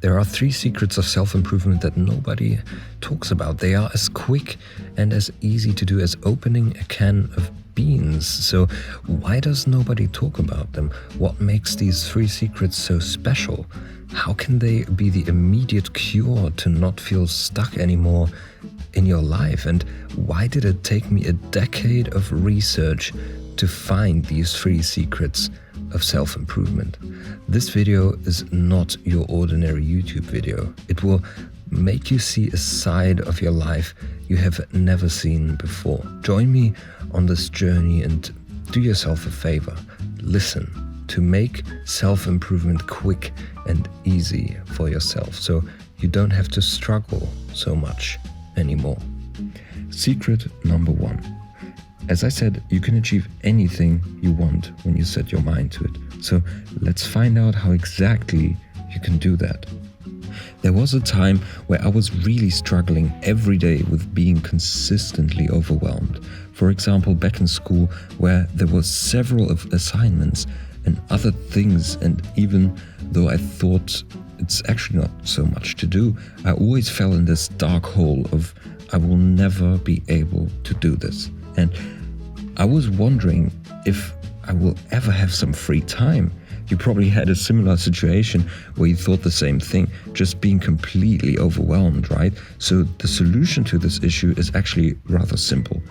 There are 3 secrets of self-improvement that nobody talks about. They are as quick and as easy to do as opening a can of beans. So why does nobody talk about them? What makes these 3 secrets so special? How can they be the immediate cure to not feel stuck anymore in your life? And why did it take me a decade of research to find these 3 secrets of self-improvement? This video is not your ordinary YouTube video. It will make you see a side of your life you have never seen before. Join me on this journey and do yourself a favor. Listen to make self-improvement quick and easy for yourself, so you don't have to struggle so much anymore. Secret number 1. As I said, you can achieve anything you want when you set your mind to it. So let's find out how exactly you can do that. There was a time where I was really struggling every day with being consistently overwhelmed. For example, back in school, where there were several of assignments and other things, and even though I thought it's actually not so much to do, I always fell in this dark hole of I will never be able to do this. And I was wondering if I will ever have some free time. You probably had a similar situation where you thought the same thing, just being completely overwhelmed, right? So the solution to this issue is actually rather simple.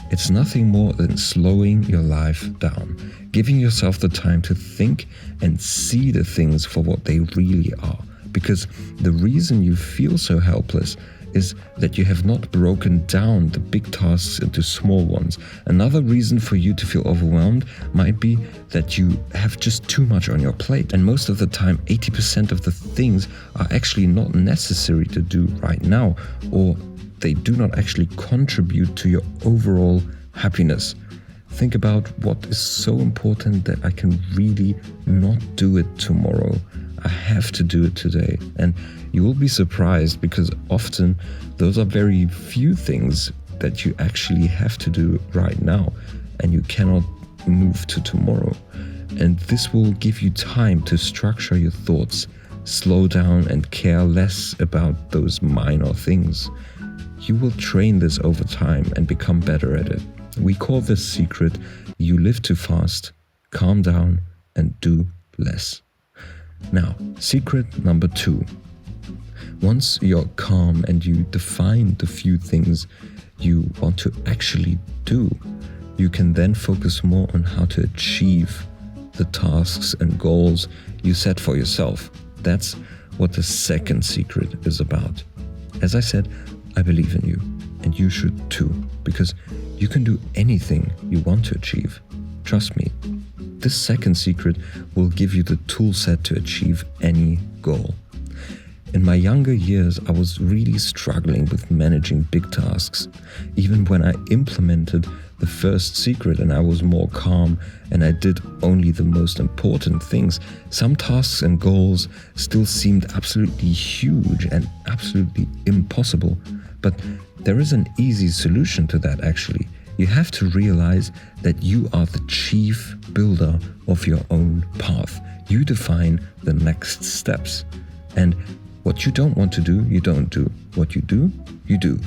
It's nothing more than slowing your life down, giving yourself the time to think and see the things for what they really are. Because the reason you feel so helpless is that you have not broken down the big tasks into small ones. Another reason for you to feel overwhelmed might be that you have just too much on your plate. And most of the time, 80% of the things are actually not necessary to do right now, or they do not actually contribute to your overall happiness. Think about what is so important that I can really not do it tomorrow. I have to do it today. And you will be surprised, because often those are very few things that you actually have to do right now, and you cannot move to tomorrow. And this will give you time to structure your thoughts, slow down and care less about those minor things. You will train this over time and become better at it. We call this secret, you live too fast, calm down and do less. Now, secret number 2. Once you're calm and you define the few things you want to actually do, you can then focus more on how to achieve the tasks and goals you set for yourself. That's what the second secret is about. As I said, I believe in you, and you should too, because you can do anything you want to achieve. Trust me. This second secret will give you the tool set to achieve any goal. In my younger years, I was really struggling with managing big tasks. Even when I implemented the first secret and I was more calm and I did only the most important things, some tasks and goals still seemed absolutely huge and absolutely impossible. But there is an easy solution to that actually. You have to realize that you are the chief builder of your own path. You define the next steps. And what you don't want to do, you don't do. What you do, you do.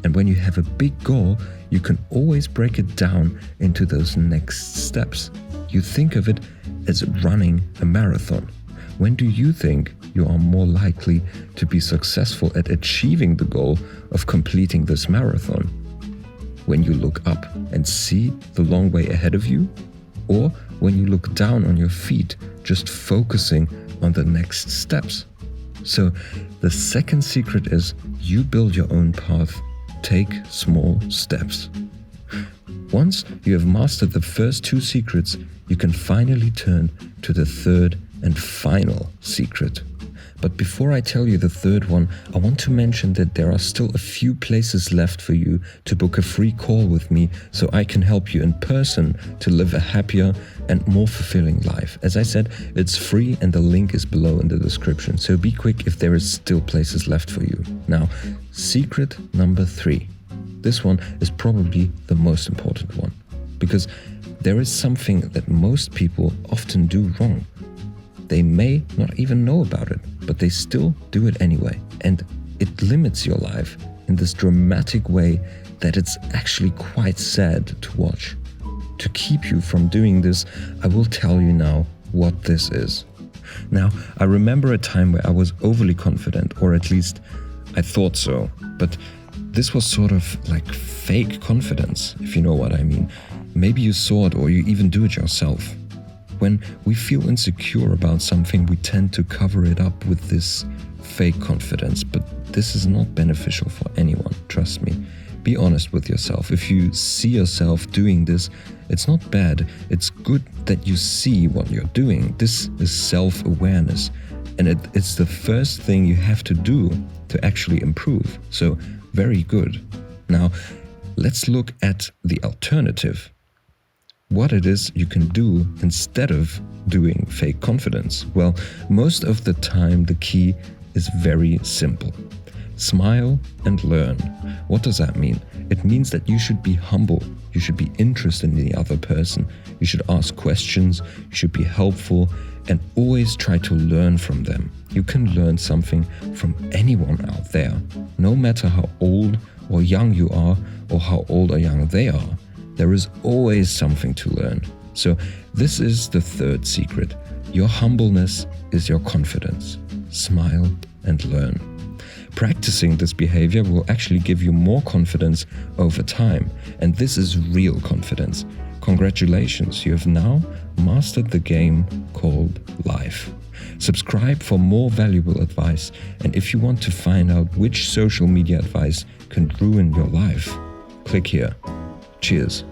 And when you have a big goal, you can always break it down into those next steps. You think of it as running a marathon. When do you think you are more likely to be successful at achieving the goal of completing this marathon? When you look up and see the long way ahead of you? Or when you look down on your feet, just focusing on the next steps? So the second secret is you build your own path. Take small steps. Once you have mastered the first 2 secrets, you can finally turn to the third and final secret. But before I tell you the third one, I want to mention that there are still a few places left for you to book a free call with me so I can help you in person to live a happier and more fulfilling life. As I said, it's free and the link is below in the description, so be quick if there is still places left for you. Now, secret number 3. This one is probably the most important one, because there is something that most people often do wrong. They may not even know about it, but they still do it anyway. And it limits your life in this dramatic way that it's actually quite sad to watch. To keep you from doing this, I will tell you now what this is. Now, I remember a time where I was overly confident, or at least I thought so, but this was sort of like fake confidence, if you know what I mean. Maybe you saw it or you even do it yourself. When we feel insecure about something, we tend to cover it up with this fake confidence, but this is not beneficial for anyone, trust me. Be honest with yourself. If you see yourself doing this, it's not bad. It's good that you see what you're doing. This is self-awareness, and it's the first thing you have to do to actually improve. So, very good. Now, let's look at the alternative. What it is you can do instead of doing fake confidence. Well, most of the time the key is very simple. Smile and learn. What does that mean? It means that you should be humble. You should be interested in the other person. You should ask questions. You should be helpful and always try to learn from them. You can learn something from anyone out there, no matter how old or young you are or how old or young they are. There is always something to learn. So this is the third secret. Your humbleness is your confidence. Smile and learn. Practicing this behavior will actually give you more confidence over time, and this is real confidence. Congratulations, you have now mastered the game called life. Subscribe for more valuable advice, and if you want to find out which social media advice can ruin your life, click here. Cheers.